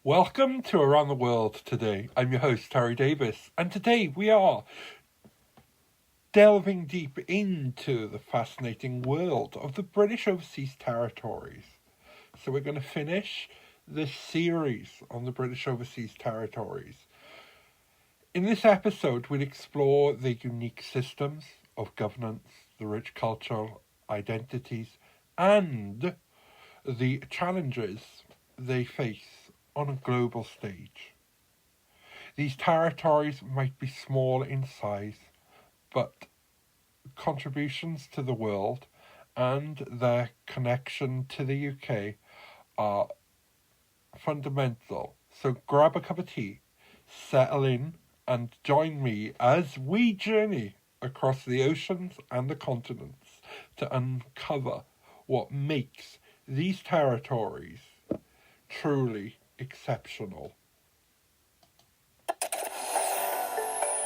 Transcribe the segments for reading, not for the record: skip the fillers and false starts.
Welcome to Around the World today. I'm your host, Terry Davies, and today we are delving deep into the fascinating world of the British Overseas Territories. So we're going to finish this series on the British Overseas Territories. In this episode, we'll explore the unique systems of governance, the rich cultural identities, and the challenges they face on a global stage. These territories might be small in size, but contributions to the world and their connection to the UK are fundamental. So grab a cup of tea, settle in, and join me as we journey across the oceans and the continents to uncover what makes these territories truly exceptional.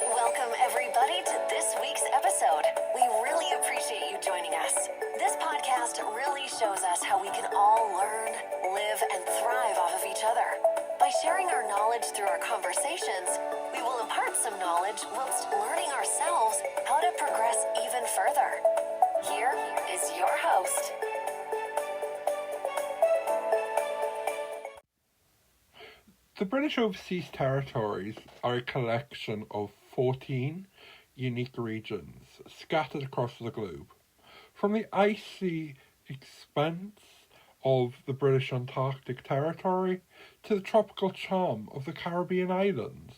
Welcome, everybody, to this week's episode. We really appreciate you joining us. This podcast really shows us how we can all learn, live, and thrive off of each other. By sharing our knowledge through our conversations, we will impart some knowledge whilst learning ourselves how to progress even further. Here is your host. The British Overseas Territories are a collection of 14 unique regions scattered across the globe. From the icy expanse of the British Antarctic Territory to the tropical charm of the Caribbean islands.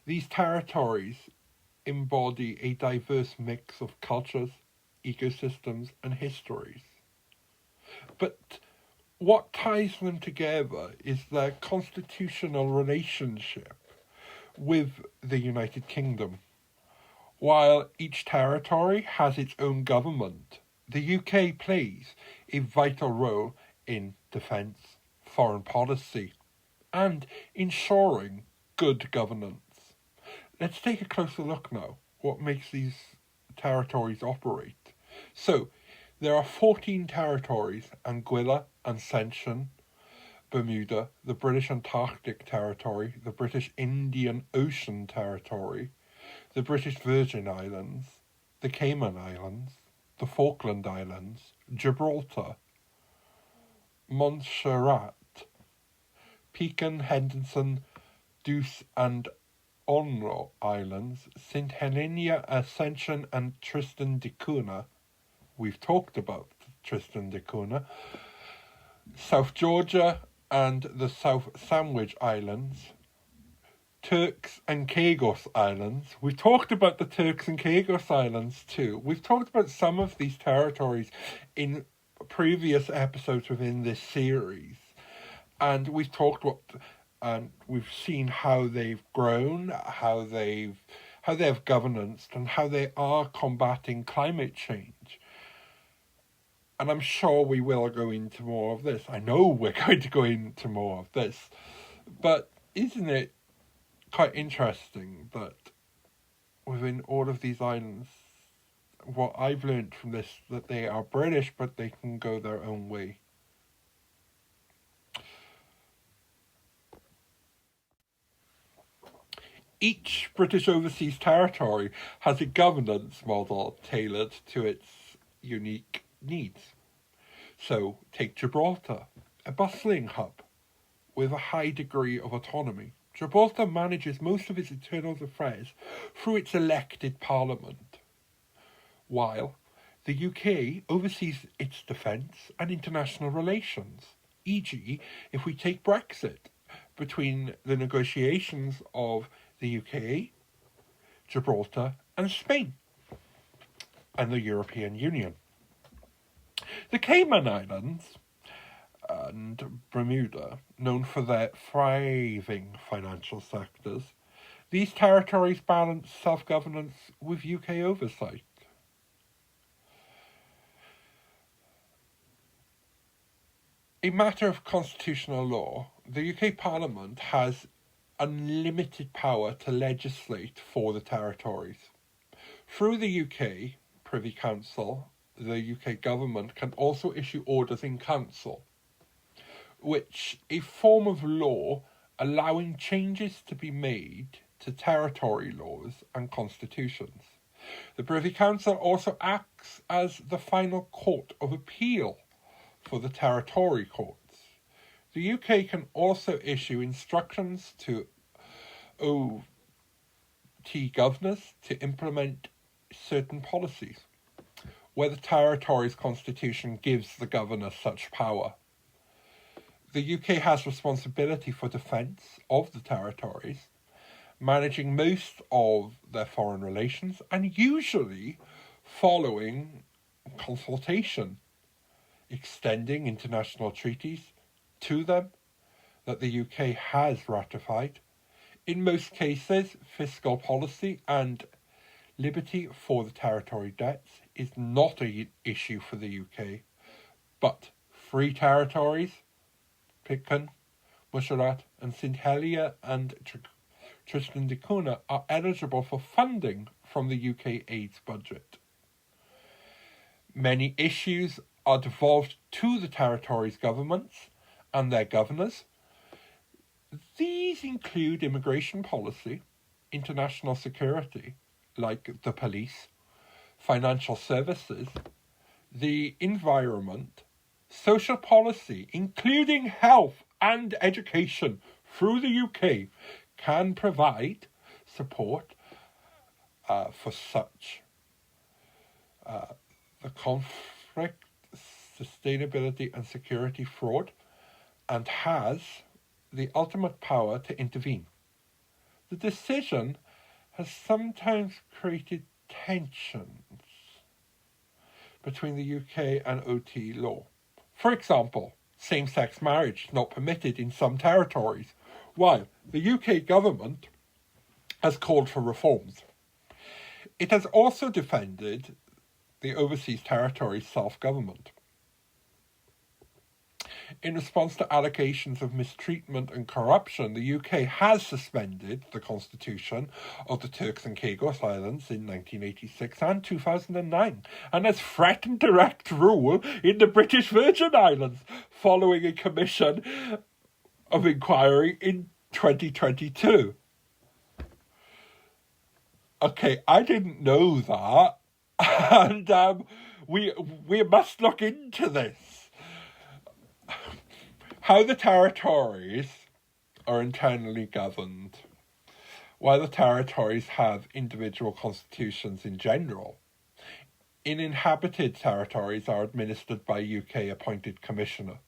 These territories embody a diverse mix of cultures, ecosystems, and histories. But what ties them together is their constitutional relationship with the United Kingdom. While each territory has its own government, the UK plays a vital role in defence, foreign policy, and ensuring good governance. Let's take a closer look now. What makes these territories operate? So, there are 14 territories: Anguilla, Ascension, Bermuda, the British Antarctic Territory, the British Indian Ocean Territory, the British Virgin Islands, the Cayman Islands, the Falkland Islands, Gibraltar, Montserrat, Pecan, Henderson, Deuce and Onro Islands, St Helena, Ascension and Tristan da Cunha. We've talked about Tristan da Cunha, South Georgia and the South Sandwich Islands, Turks and Caicos Islands. We've talked about the Turks and Caicos Islands too. We've talked about some of these territories in previous episodes within this series, and we've seen how they've grown, how they have governance, and how they are combating climate change. And I'm sure we will go into more of this. I know we're going to go into more of this. But isn't it quite interesting that within all of these islands, what I've learned from this, that they are British, but they can go their own way. Each British Overseas Territory has a governance model tailored to its unique needs. So, take Gibraltar, a bustling hub with a high degree of autonomy. Gibraltar manages most of its internal affairs through its elected parliament, while the UK oversees its defence and international relations, e.g. if we take Brexit, between the negotiations of the UK, Gibraltar and Spain, and the European Union. The Cayman Islands and Bermuda, known for their thriving financial sectors, these territories balance self-governance with UK oversight. A matter of constitutional law, the UK Parliament has unlimited power to legislate for the territories. Through the UK Privy Council, the UK government can also issue orders in council. which a form of law allowing changes to be made to territory laws and constitutions. The Privy Council also acts as the final court of appeal for the territory courts. The UK can also issue instructions to OT governors to implement certain policies, where the territory's constitution gives the governor such power. The UK has responsibility for defence of the territories, managing most of their foreign relations and usually following consultation, extending international treaties to them that the UK has ratified. In most cases, fiscal policy and liberty for the territory debts is not an issue for the UK, but free territories, Pitcairn, Musharat and St Helier and Tristan da Cunha are eligible for funding from the UK AIDS budget. Many issues are devolved to the territories' governments and their governors. These include immigration policy, international security, like the police, financial services, the environment, social policy, including health and education through the UK, can provide support for such. The conflict, sustainability and security fraud, and has the ultimate power to intervene. The decision has sometimes created tensions between the UK and OT law. For example, same-sex marriage is not permitted in some territories, while the UK government has called for reforms. It has also defended the overseas territories' self-government. In response to allegations of mistreatment and corruption, the UK has suspended the constitution of the Turks and Caicos Islands in 1986 and 2009, and has threatened direct rule in the British Virgin Islands following a commission of inquiry in 2022. Okay, I didn't know that, and we must look into this. How the territories are internally governed. While the territories have individual constitutions in general, inhabited territories are administered by a UK-appointed commissioner.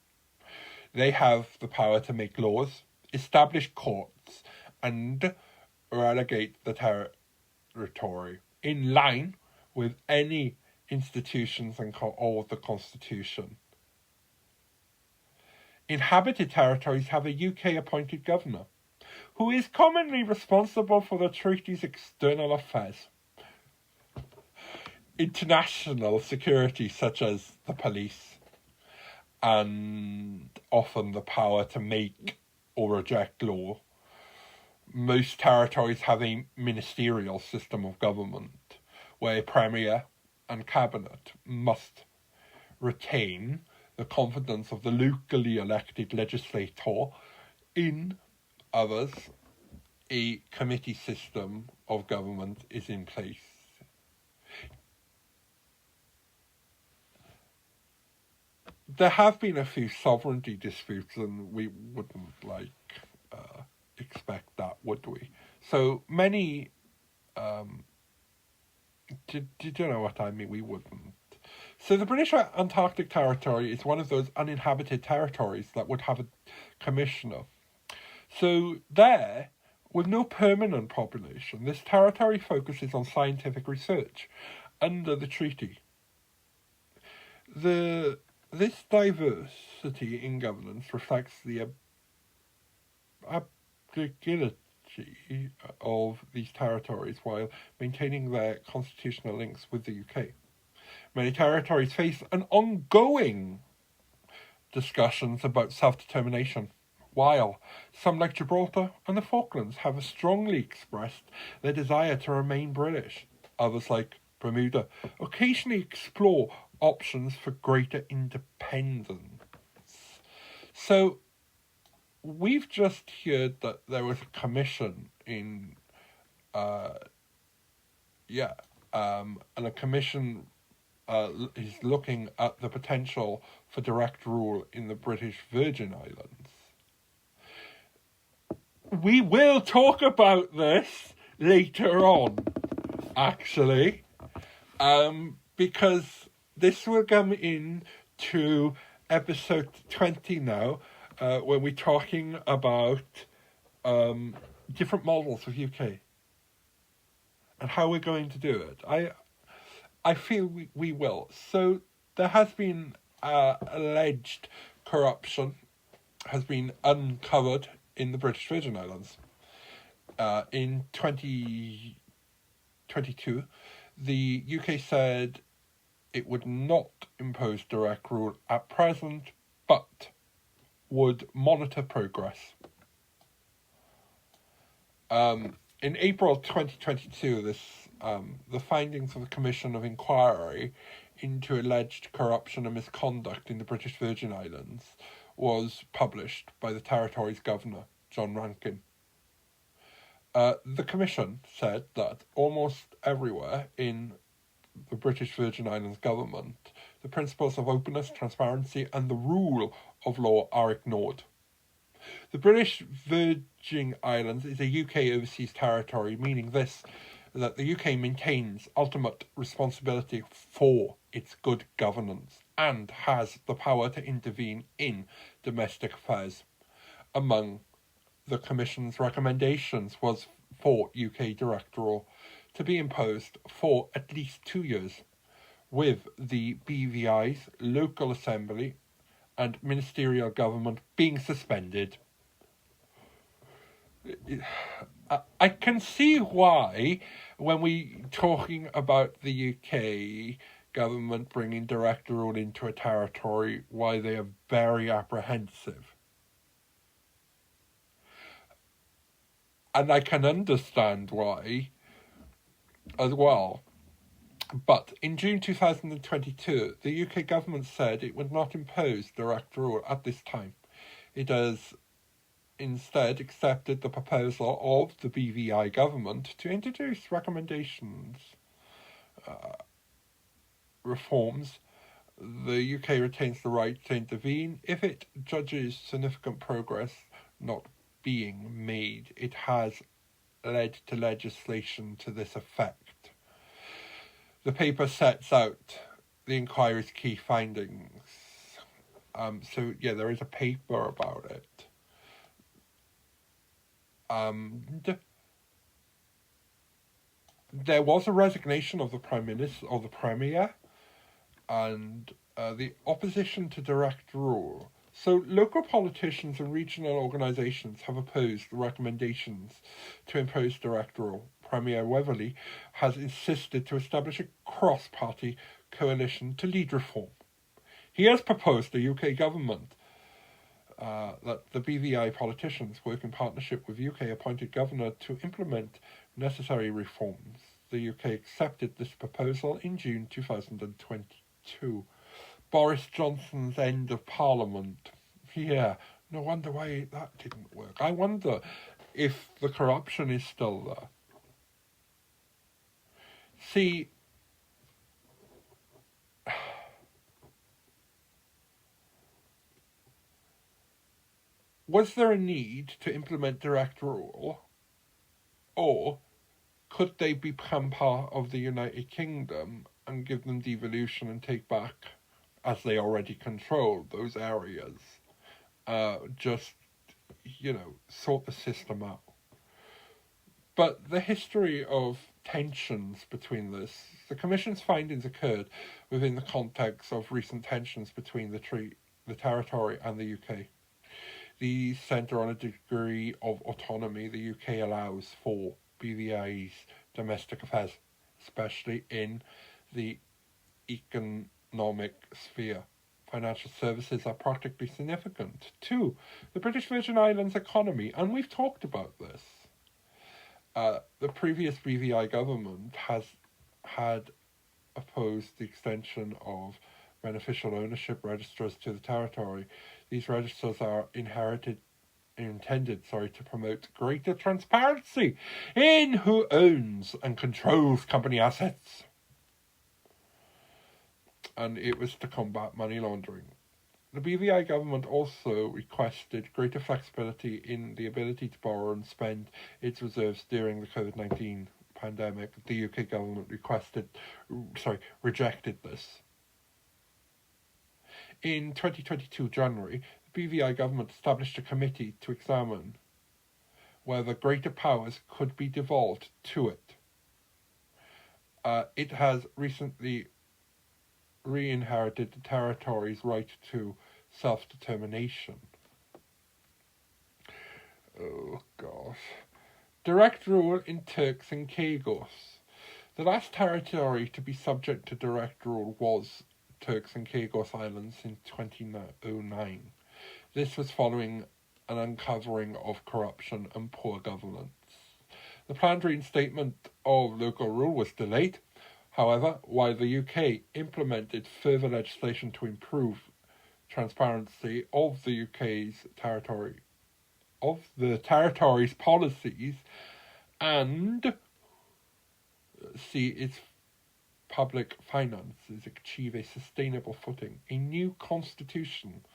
They have the power to make laws, establish courts, and relegate the territory in line with any institutions or the Constitution. Inhabited territories have a UK-appointed governor, who is commonly responsible for the treaty's external affairs. International security, such as the police, and often the power to make or reject law. Most territories have a ministerial system of government, where a premier and cabinet must retain the confidence of the locally elected legislator. In others, a committee system of government is in place. There have been a few sovereignty disputes, and we wouldn't expect that, would we? So many, did you know what I mean? We wouldn't. So the British Antarctic Territory is one of those uninhabited territories that would have a commissioner. So there, with no permanent population, this territory focuses on scientific research under the treaty. This diversity in governance reflects the ability of these territories while maintaining their constitutional links with the UK. Many territories face an ongoing discussions about self-determination, while some, like Gibraltar and the Falklands, have strongly expressed their desire to remain British. Others, like Bermuda, occasionally explore options for greater independence. So we've just heard that there was a commission in, and a commission is looking at the potential for direct rule in the British Virgin Islands. We will talk about this later on, actually, because this will come in to episode 20 now, when we're talking about different models of UK and how we're going to do it. I feel we will. So there has been alleged corruption has been uncovered in the British Virgin Islands. In 2022, the UK said it would not impose direct rule at present, but would monitor progress. In April 2022, the findings of the Commission of Inquiry into alleged corruption and misconduct in the British Virgin Islands was published by the territory's governor, John Rankin. The Commission said that almost everywhere in the British Virgin Islands government, the principles of openness, transparency, and the rule of law are ignored. The British Virgin Islands is a UK overseas territory, meaning that the UK maintains ultimate responsibility for its good governance and has the power to intervene in domestic affairs. Among the Commission's recommendations was for UK direct rule to be imposed for at least 2 years, with the BVI's local assembly and ministerial government being suspended. I can see why, when we talking about the UK government bringing direct rule into a territory, why they are very apprehensive. And I can understand why as well. But in June 2022, the UK government said it would not impose direct rule at this time. It has instead accepted the proposal of the BVI government to introduce reforms. The UK retains the right to intervene if it judges significant progress not being made. It has led to legislation to this effect. The paper sets out the inquiry's key findings. There is a paper about it. There was a resignation of the Prime Minister, or the Premier, and the opposition to direct rule. So local politicians and regional organisations have opposed the recommendations to impose direct rule. Premier Weatherly has insisted to establish a cross-party coalition to lead reform. He has proposed the UK government that the BVI politicians work in partnership with UK-appointed governor to implement necessary reforms. The UK accepted this proposal in June 2022. Boris Johnson's end of Parliament. Yeah, no wonder why that didn't work. I wonder if the corruption is still there. See, was there a need to implement direct rule, or could they become part of the United Kingdom and give them devolution and take back, as they already controlled those areas, sort the system out? But the history of tensions between the Commission's findings occurred within the context of recent tensions between the territory and the UK. These centre on a degree of autonomy the UK allows for BVI's domestic affairs, especially in the economic sphere. Financial services are practically significant to the British Virgin Islands economy, and we've talked about this. The previous BVI government had opposed the extension of beneficial ownership registers to the territory. These registers are inherited intended to promote greater transparency in who owns and controls company assets. And it was to combat money laundering. The BVI government also requested greater flexibility in the ability to borrow and spend its reserves during the COVID-19 pandemic. The UK government rejected this. In 2022 January, the BVI government established a committee to examine whether greater powers could be devolved to it. It has recently re-inherited the territory's right to self-determination. Oh gosh. Direct rule in Turks and Caicos. The last territory to be subject to direct rule was Turks and Caicos Islands in 2009. This was following an uncovering of corruption and poor governance. The planned reinstatement of local rule was delayed. However, while the UK implemented further legislation to improve transparency of the territory's policies and see its public finances achieve a sustainable footing, a new constitution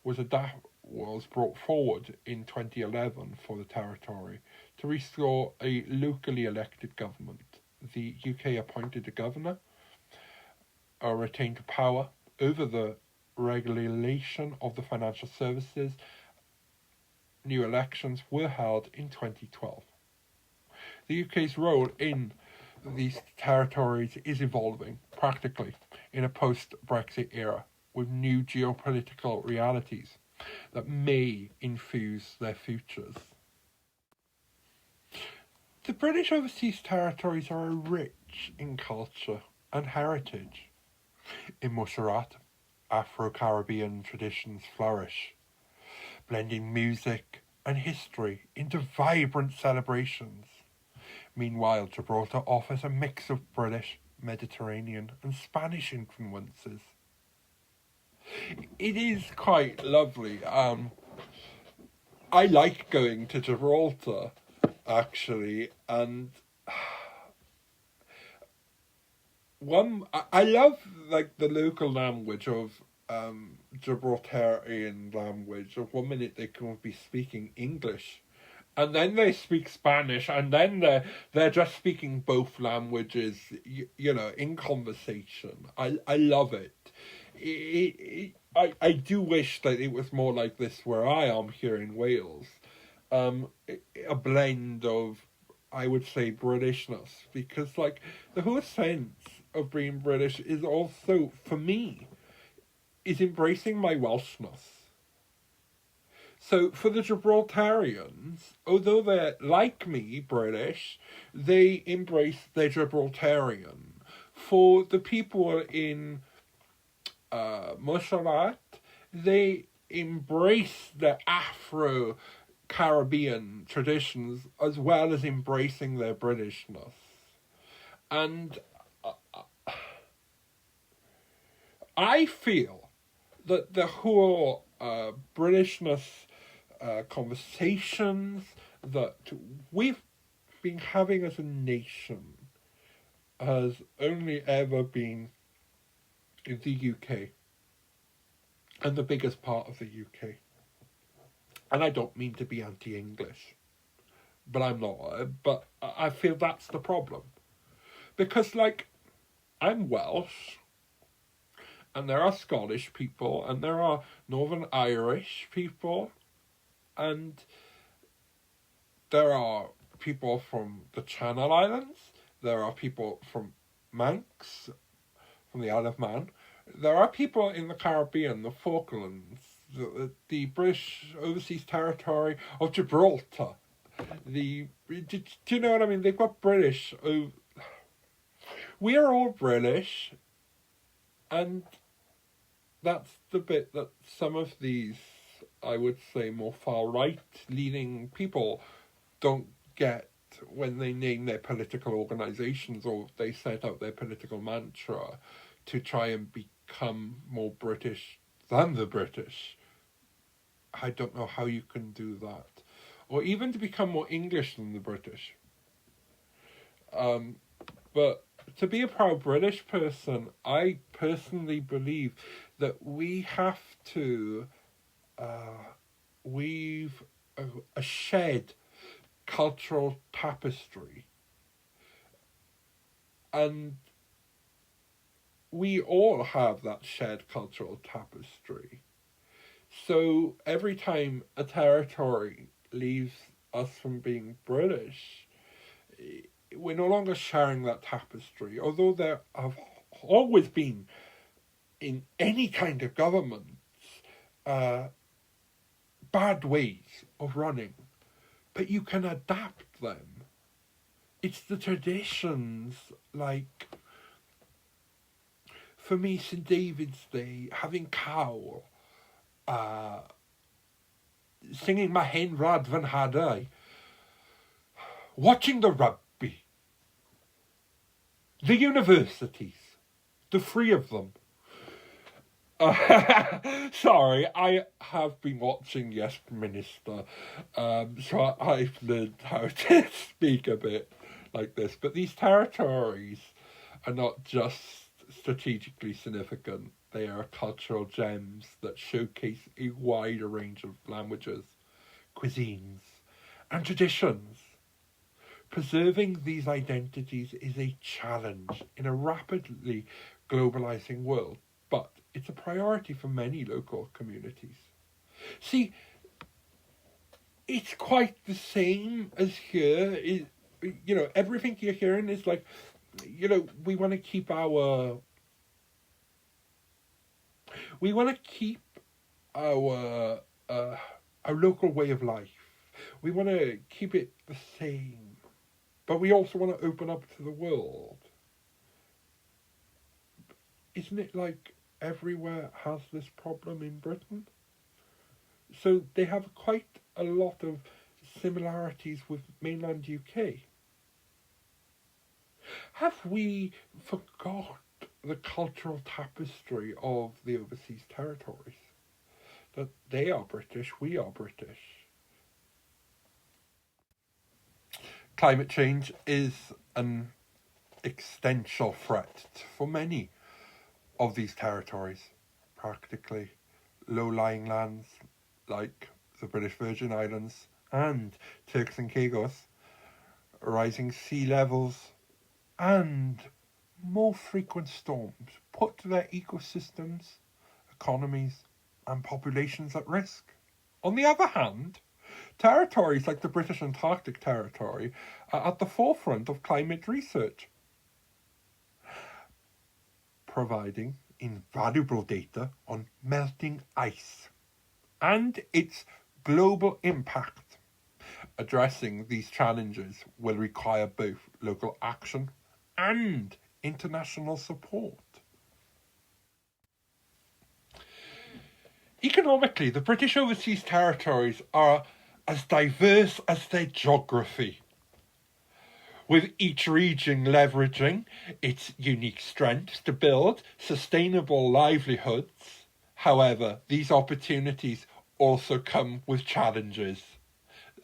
was brought forward in 2011 for the territory to restore a locally elected government. The UK appointed a governor, retained power over the regulation of the financial services. New elections were held in 2012. The UK's role in these territories is evolving, practically, in a post-Brexit era, with new geopolitical realities that may infuse their futures. The British Overseas Territories are rich in culture and heritage. In Montserrat, Afro-Caribbean traditions flourish, blending music and history into vibrant celebrations. Meanwhile, Gibraltar offers a mix of British, Mediterranean and Spanish influences. It is quite lovely. I like going to Gibraltar, actually, and I love the local language of Gibraltarian language. Of 1 minute they can be speaking English, and then they speak Spanish, and then they're just speaking both languages, in conversation. I love it. I do wish that it was more like this where I am here in Wales. A blend of, I would say, Britishness, because the whole sense of being British is also, for me, is embracing my Welshness. So for the Gibraltarians, although they're like me, British, they embrace their Gibraltarian. For the people in Montserrat, they embrace their Afro-Caribbean traditions as well as embracing their Britishness. And I feel that the whole Britishness conversations that we've been having as a nation has only ever been in the UK, and the biggest part of the UK. And I don't mean to be anti-English, but I'm not. But I feel that's the problem. Because, I'm Welsh, and there are Scottish people, and there are Northern Irish people, and there are people from the Channel Islands, there are people from Manx, from the Isle of Man, there are people in the Caribbean, the Falklands, the British Overseas Territory of Gibraltar. Do you know what I mean? They've got British. We are all British, and that's the bit that some of these, I would say, more far-right leaning people don't get when they name their political organisations or they set out their political mantra to try and become more British than the British. I don't know how you can do that. or even to become more English than the British. But to be a proud British person, I personally believe that we have to weave a shared cultural tapestry. And we all have that shared cultural tapestry. So every time a territory leaves us from being British, we're no longer sharing that tapestry. Although there have always been, in any kind of government, bad ways of running, but you can adapt them. It's the traditions, like, for me, St. David's Day, having cowl, singing my hen rad van hadai, watching the rugby, the universities, the three of them. Sorry, I have been watching Yes Minister, so I've learned how to speak a bit like this. But these territories are not just strategically significant, they are cultural gems that showcase a wider range of languages, cuisines, and traditions. Preserving these identities is a challenge in a rapidly globalizing world, but it's a priority for many local communities. See, it's quite the same as here. Everything you're hearing is like, we want to keep our local way of life. We want to keep it the same, but we also want to open up to the world. Isn't it like everywhere has this problem in Britain? So they have quite a lot of similarities with mainland UK. Have we forgot the cultural tapestry of the overseas territories? That they are British, we are British. Climate change is an existential threat for many of these territories, practically low-lying lands like the British Virgin Islands and Turks and Caicos, rising sea levels and more frequent storms put their ecosystems, economies and populations at risk. On the other hand, territories like the British Antarctic Territory are at the forefront of climate research, providing invaluable data on melting ice and its global impact. Addressing these challenges will require both local action and international support. Economically, the British Overseas Territories are as diverse as their geography, with each region leveraging its unique strengths to build sustainable livelihoods. However, these opportunities also come with challenges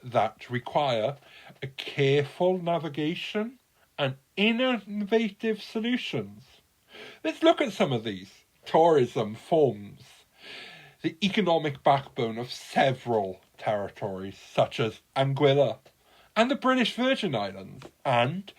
that require a careful navigation and innovative solutions. Let's look at some of these. Tourism forms the economic backbone of several territories, such as Anguilla and the British Virgin Islands and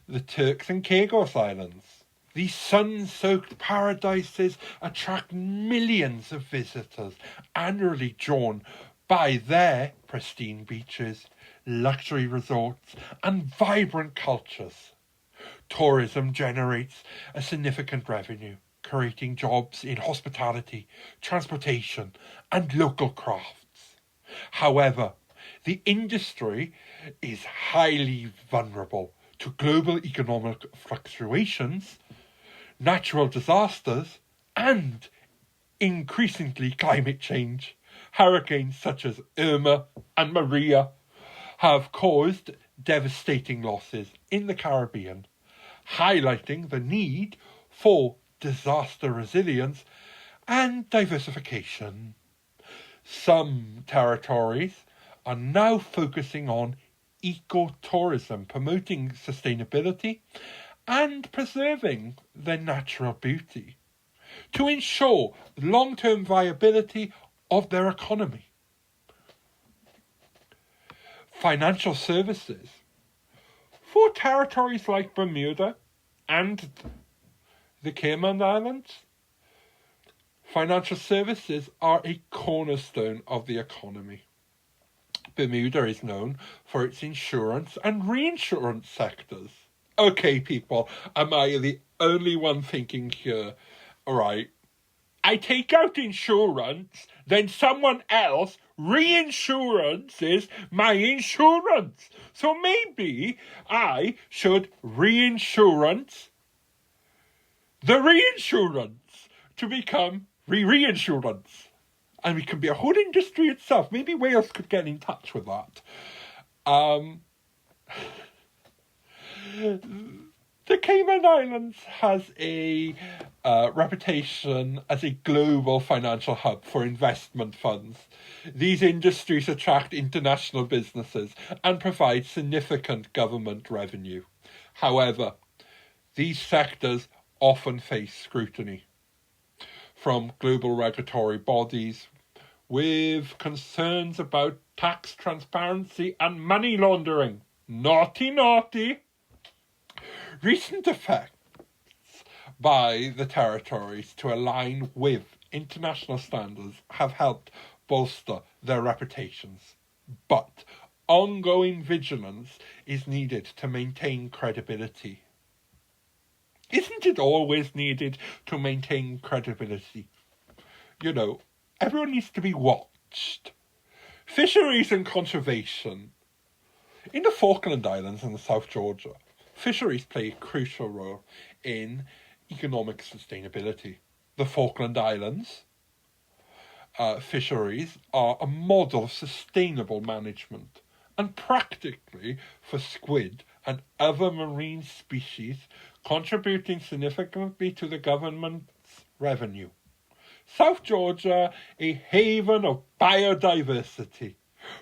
the Turks and Caicos Islands. These sun-soaked paradises attract millions of visitors annually, drawn by their pristine beaches, luxury resorts and vibrant cultures. Tourism generates a significant revenue, creating jobs in hospitality, transportation and local crafts. However, the industry is highly vulnerable to global economic fluctuations, natural disasters and increasingly climate change. Hurricanes such as Irma and Maria have caused devastating losses in the Caribbean, highlighting the need for disaster resilience and diversification. Some territories are now focusing on ecotourism, promoting sustainability and preserving their natural beauty to ensure long-term viability of their economy. Financial services. For territories like Bermuda and the Cayman Islands, financial services are a cornerstone of the economy. Bermuda is known for its insurance and reinsurance sectors. Okay, people, am I the only one thinking here? All right, I take out insurance, then someone else reinsurances my insurance. So maybe I should reinsurance the reinsurance to become reinsurance. And we can be a whole industry itself. Maybe Wales could get in touch with that. The Cayman Islands has a reputation as a global financial hub for investment funds. These industries attract international businesses and provide significant government revenue. However, these sectors often face scrutiny from global regulatory bodies with concerns about tax transparency and money laundering. Naughty, naughty. Recent efforts by the territories to align with international standards have helped bolster their reputations, but ongoing vigilance is needed to maintain credibility. Isn't it always needed to maintain credibility? You know, everyone needs to be watched. Fisheries and conservation. In the Falkland Islands and the South Georgia, fisheries play a crucial role in economic sustainability. The Falkland Islands fisheries are a model of sustainable management, and practically for squid and other marine species, contributing significantly to the government's revenue. South Georgia, a haven of biodiversity,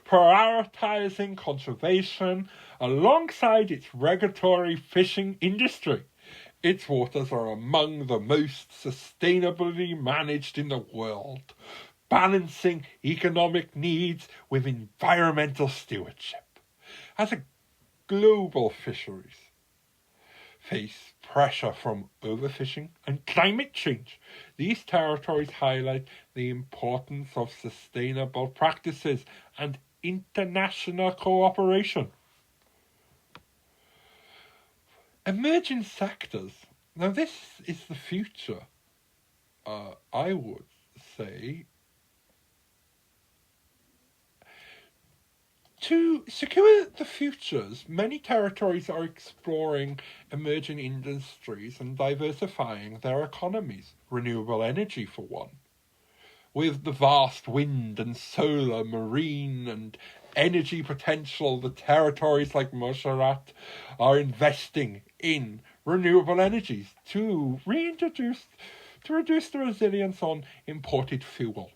prioritising conservation alongside its regulatory fishing industry. Its waters are among the most sustainably managed in the world, balancing economic needs with environmental stewardship. As a global fisheries face pressure from overfishing and climate change, these territories highlight the importance of sustainable practices and international cooperation. Emerging sectors. Now this is the future, I would say. To secure the futures, many territories are exploring emerging industries and diversifying their economies. Renewable energy, for one. With the vast wind and solar, marine and energy potential, the territories like Montserrat are investing in renewable energies to reduce the reliance on imported fuel.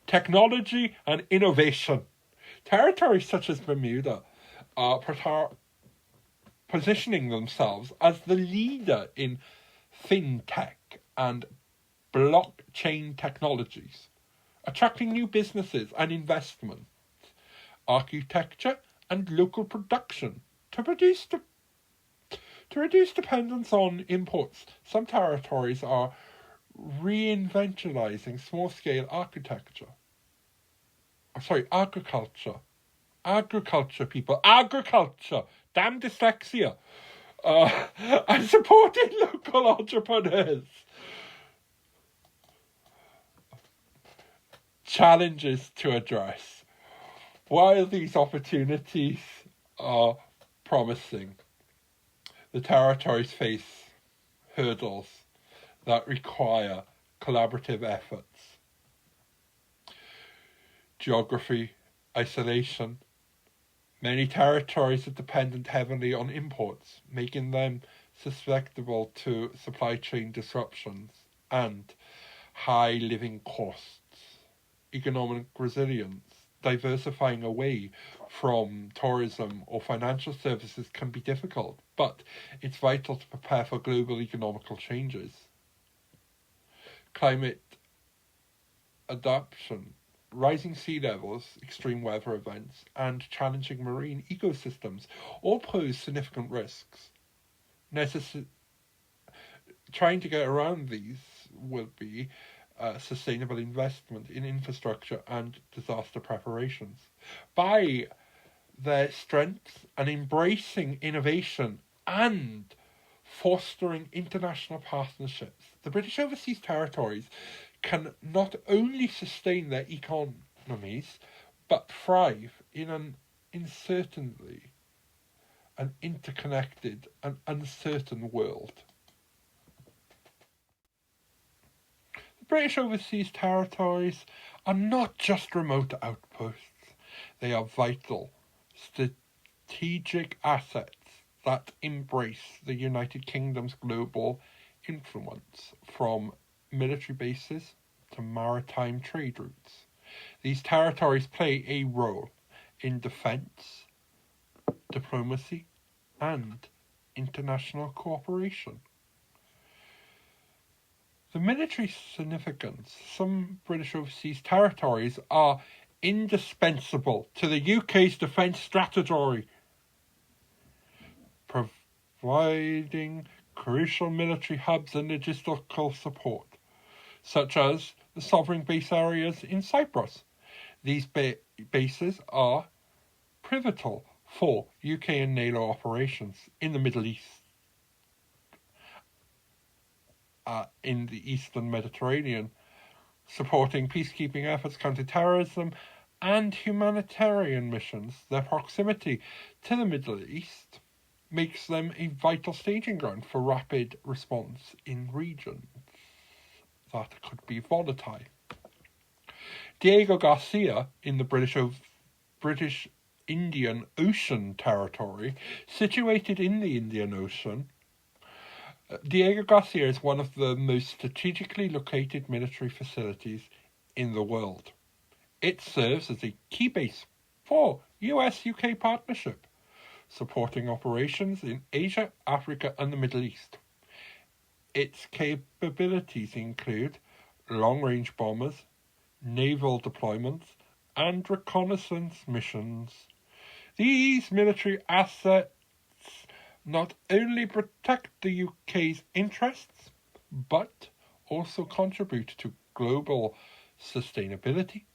Technology and innovation. Territories such as Bermuda are positioning themselves as the leader in fintech and blockchain technologies, attracting new businesses and investment, architecture and local production to reduce dependence on imports. Some territories are reinventionalizing small-scale agriculture, people, agriculture, damn dyslexia, and supporting local entrepreneurs. Challenges to address. While these opportunities are promising, the territories face hurdles that require collaborative efforts. Geography, isolation. Many territories are dependent heavily on imports, making them susceptible to supply chain disruptions and high living costs. Economic resilience. diversifying away from tourism or financial services can be difficult, but it's vital to prepare for global economical changes. Climate adaptation, rising sea levels, extreme weather events, and challenging marine ecosystems all pose significant risks. Trying to get around these will be sustainable investment in infrastructure and disaster preparations. By their strengths and embracing innovation and fostering international partnerships, the British Overseas Territories can not only sustain their economies, but thrive in an interconnected and uncertain world. The British Overseas Territories are not just remote outposts, they are vital, strategic assets that embrace the United Kingdom's global influence, from military bases to maritime trade routes. These territories play a role in defence, diplomacy, and international cooperation. The military significance. Some British overseas territories are indispensable to the UK's defence strategy, providing crucial military hubs and logistical support, such as the sovereign base areas in Cyprus. These bases are pivotal for UK and NATO operations in the Middle East, in the Eastern Mediterranean, supporting peacekeeping efforts, counter-terrorism, and humanitarian missions. Their proximity to the Middle East makes them a vital staging ground for rapid response in regions that could be volatile. Diego Garcia in the British Indian Ocean Territory, situated in the Indian Ocean, Diego Garcia is one of the most strategically located military facilities in the world. It serves as a key base for US-UK partnership, supporting operations in Asia, Africa, and the Middle East. Its capabilities include long-range bombers, naval deployments, and reconnaissance missions. These military assets not only protect the UK's interests, but also contribute to global stability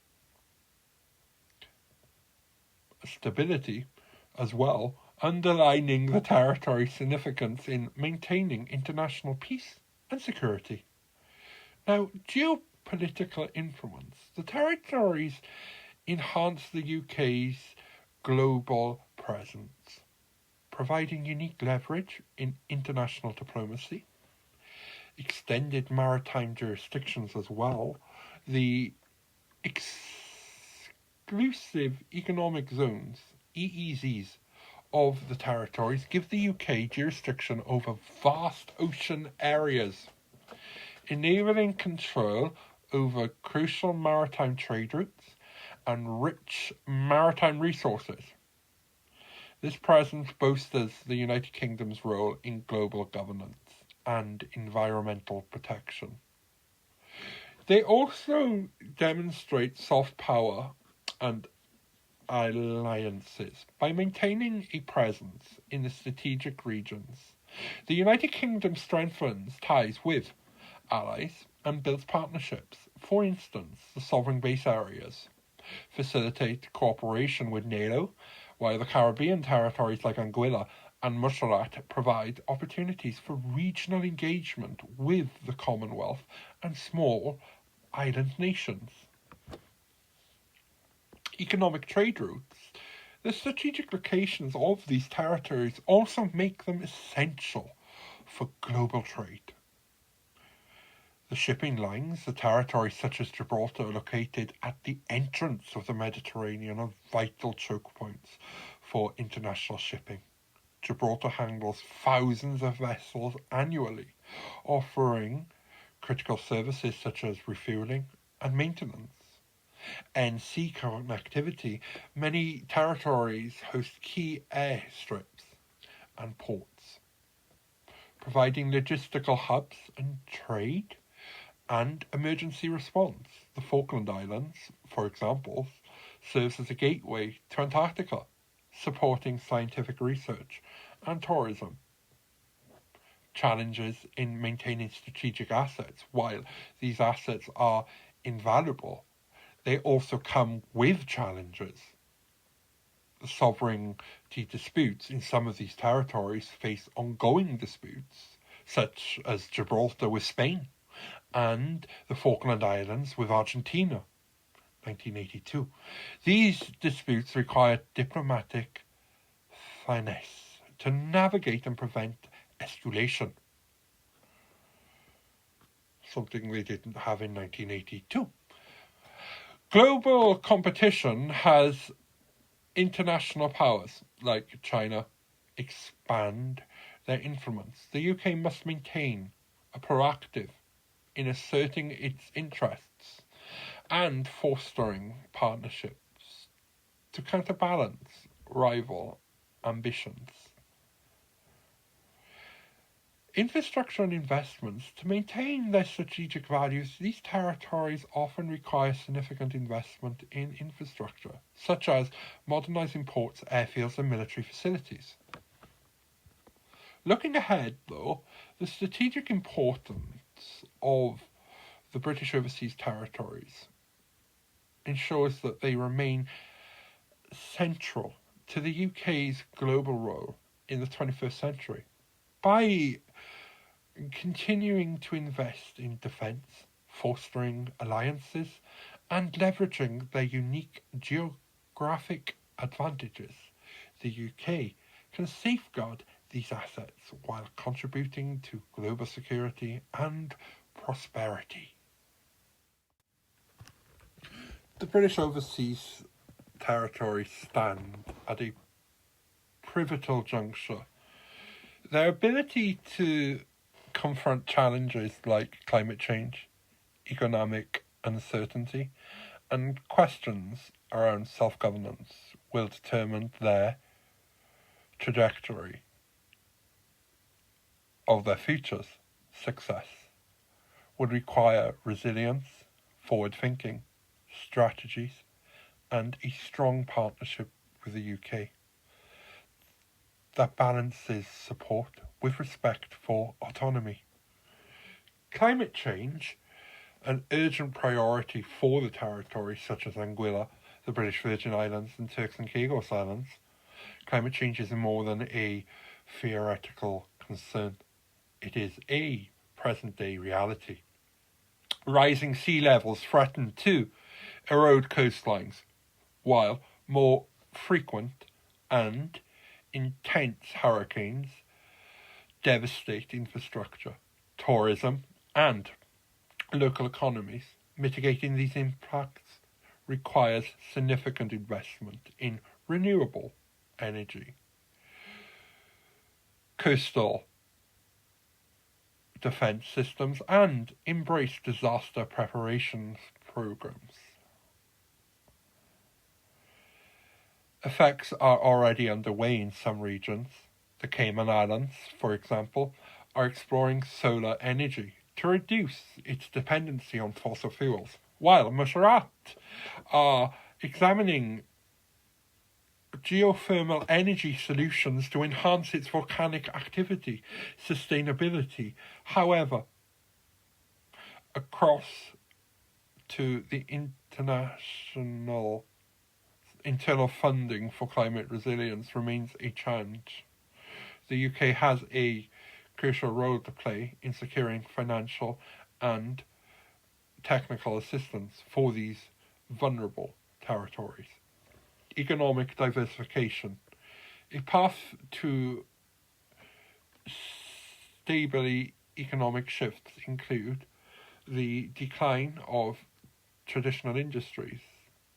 as well, underlining the territory's significance in maintaining international peace and security. Now, geopolitical influence. The territories enhance the UK's global presence, providing unique leverage in international diplomacy, extended maritime jurisdictions as well. The exclusive economic zones, EEZs, of the territories give the UK jurisdiction over vast ocean areas, enabling control over crucial maritime trade routes and rich maritime resources. This presence bolsters the United Kingdom's role in global governance and environmental protection. They also demonstrate soft power and alliances by maintaining a presence in the strategic regions. The United Kingdom strengthens ties with allies and builds partnerships. For instance, the sovereign base areas facilitate cooperation with NATO, while the Caribbean territories like Anguilla and Montserrat provide opportunities for regional engagement with the Commonwealth and small island nations. Economic trade routes. The strategic locations of these territories also make them essential for global trade. The shipping lines, the territories such as Gibraltar, are located at the entrance of the Mediterranean, are vital choke points for international shipping. Gibraltar handles thousands of vessels annually, offering critical services such as refueling and maintenance. and sea connectivity, many territories host key airstrips and ports, providing logistical hubs and trade and emergency response. The Falkland Islands, for example, serves as a gateway to Antarctica, supporting scientific research and tourism. Challenges in maintaining strategic assets. While these assets are invaluable, they also come with challenges. The sovereignty disputes in some of these territories face ongoing disputes, such as Gibraltar with Spain and the Falkland Islands with Argentina, 1982. These disputes require diplomatic finesse to navigate and prevent escalation, something they didn't have in 1982. Global competition has international powers like China expand their influence. The UK must maintain a proactive in asserting its interests and fostering partnerships to counterbalance rival ambitions. Infrastructure and investments. To maintain their strategic values, these territories often require significant investment in infrastructure, such as modernising ports, airfields and military facilities. Looking ahead, though, the strategic importance of the British Overseas Territories ensures that they remain central to the UK's global role in the 21st century. By continuing to invest in defence, fostering alliances, and leveraging their unique geographic advantages, the UK can safeguard these assets while contributing to global security and prosperity. The British Overseas Territories stand at a pivotal juncture. Their ability to confront challenges like climate change, economic uncertainty, and questions around self-governance will determine their trajectory of their future's success. Would require resilience, forward-thinking, strategies, and a strong partnership with the UK that balances support with respect for autonomy. Climate change, an urgent priority for the territories such as Anguilla, the British Virgin Islands and Turks and Caicos Islands. Climate change is more than a theoretical concern. It is a present-day reality. Rising sea levels threaten to erode coastlines, while more frequent and intense hurricanes devastate infrastructure, tourism, and local economies. Mitigating these impacts requires significant investment in renewable energy, coastal defence systems, and embrace disaster preparations programs. Effects are already underway in some regions. The Cayman Islands, for example, are exploring solar energy to reduce its dependency on fossil fuels, while Montserrat are examining geothermal energy solutions to enhance its volcanic activity, sustainability. However, across to the internal funding for climate resilience remains a challenge. The UK has a crucial role to play in securing financial and technical assistance for these vulnerable territories. Economic diversification. A path to stable economic shifts include the decline of traditional industries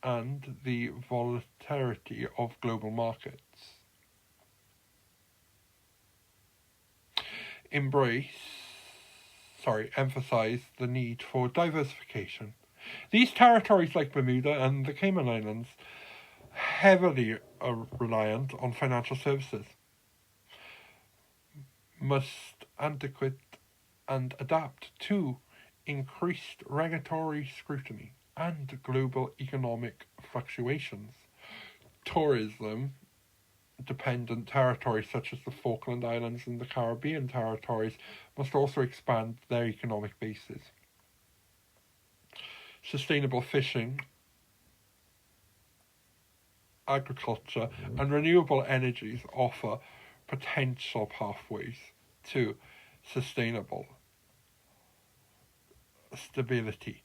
and the volatility of global markets. Emphasize the need for diversification. These territories, like Bermuda and the Cayman Islands, heavily are reliant on financial services, must antiquate and adapt to increased regulatory scrutiny and global economic fluctuations. Tourism dependent territories such as the Falkland Islands and the Caribbean territories must also expand their economic bases. Sustainable fishing, agriculture, and renewable energies offer potential pathways to sustainable stability.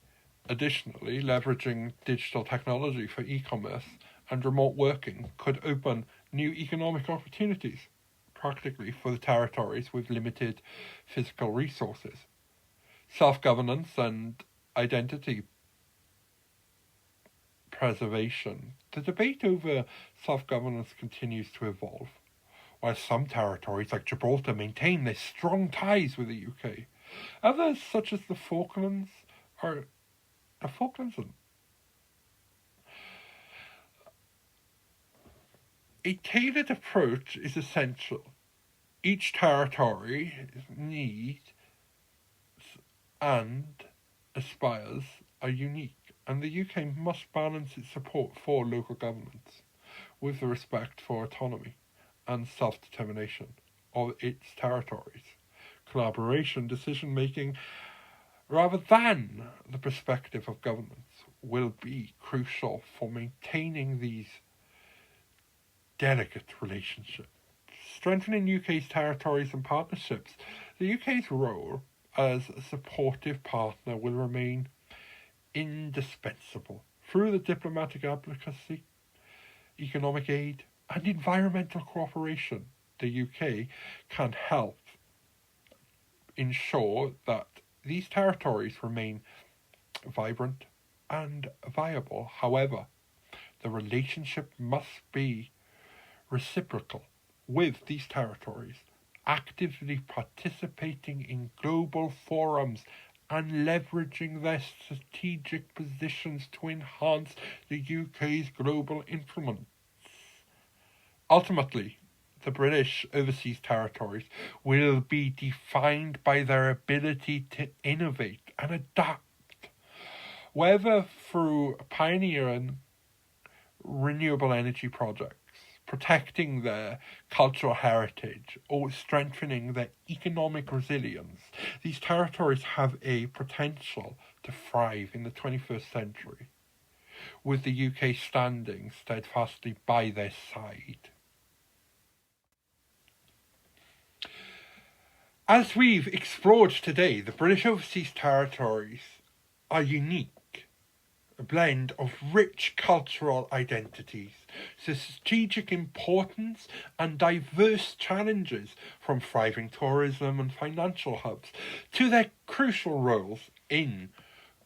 Additionally, leveraging digital technology for e-commerce and remote working could open new economic opportunities, practically for the territories with limited physical resources. Self-governance and identity preservation. The debate over self-governance continues to evolve. While some territories like Gibraltar maintain their strong ties with the UK, others, such as the Falklands, are the Falklands. A tailored approach is essential. Each territory needs and aspires are unique, and the UK must balance its support for local governments with the respect for autonomy and self-determination of its territories. Collaboration, decision-making, rather than the perspective of governments, will be crucial for maintaining these delicate relationships. Strengthening UK's territories and partnerships, the UK's role as a supportive partner will remain indispensable through the diplomatic advocacy, economic aid, and environmental cooperation. The UK can help ensure that these territories remain vibrant and viable. However, the relationship must be reciprocal, with these territories actively participating in global forums and leveraging their strategic positions to enhance the UK's global influence. Ultimately, the British overseas territories will be defined by their ability to innovate and adapt, whether through pioneering renewable energy projects, protecting their cultural heritage, or strengthening their economic resilience. These territories have a potential to thrive in the 21st century, with the UK standing steadfastly by their side. As we've explored today, the British overseas territories are unique, a blend of rich cultural identities, strategic importance, and diverse challenges, from thriving tourism and financial hubs to their crucial roles in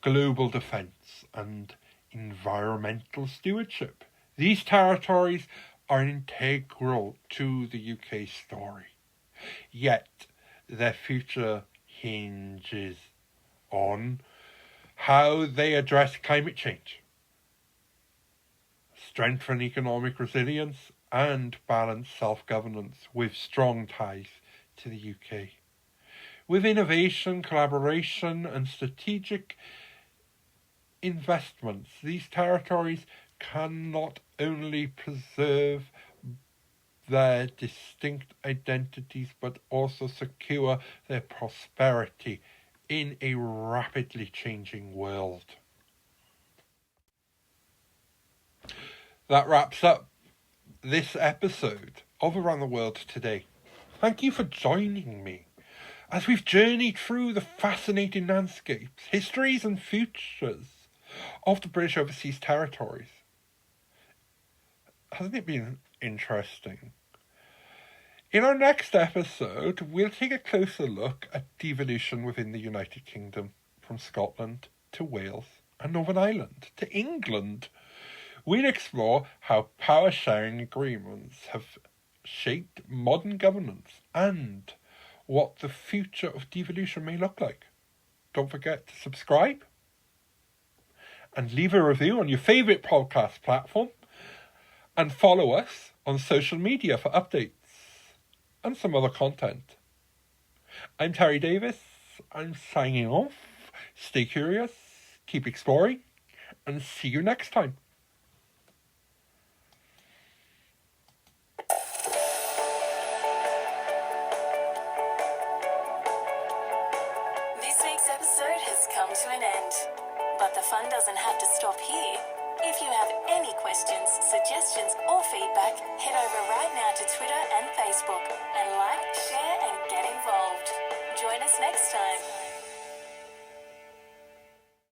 global defence and environmental stewardship. These territories are integral to the UK story, yet their future hinges on how they address climate change, strengthen economic resilience, and balance self-governance with strong ties to the UK. With innovation, collaboration, and strategic investments, these territories can not only preserve their distinct identities but also secure their prosperity in a rapidly changing world. That wraps up this episode of Around the World Today. Thank you for joining me as we've journeyed through the fascinating landscapes, histories and futures of the British overseas territories. Hasn't it been interesting? In our next episode, we'll take a closer look at devolution within the United Kingdom, from Scotland to Wales and Northern Ireland to England. We'll explore how power-sharing agreements have shaped modern governance and what the future of devolution may look like. Don't forget to subscribe and leave a review on your favourite podcast platform, and follow us on social media for updates and some other content. I'm Terry Davies. I'm signing off. Stay curious, keep exploring, and see you next time. This week's episode has come to an end, but the fun doesn't have to stop here. If you have any questions, suggestions, or feedback, head over right now to Twitter and Facebook and like, share, and get involved. Join us next time.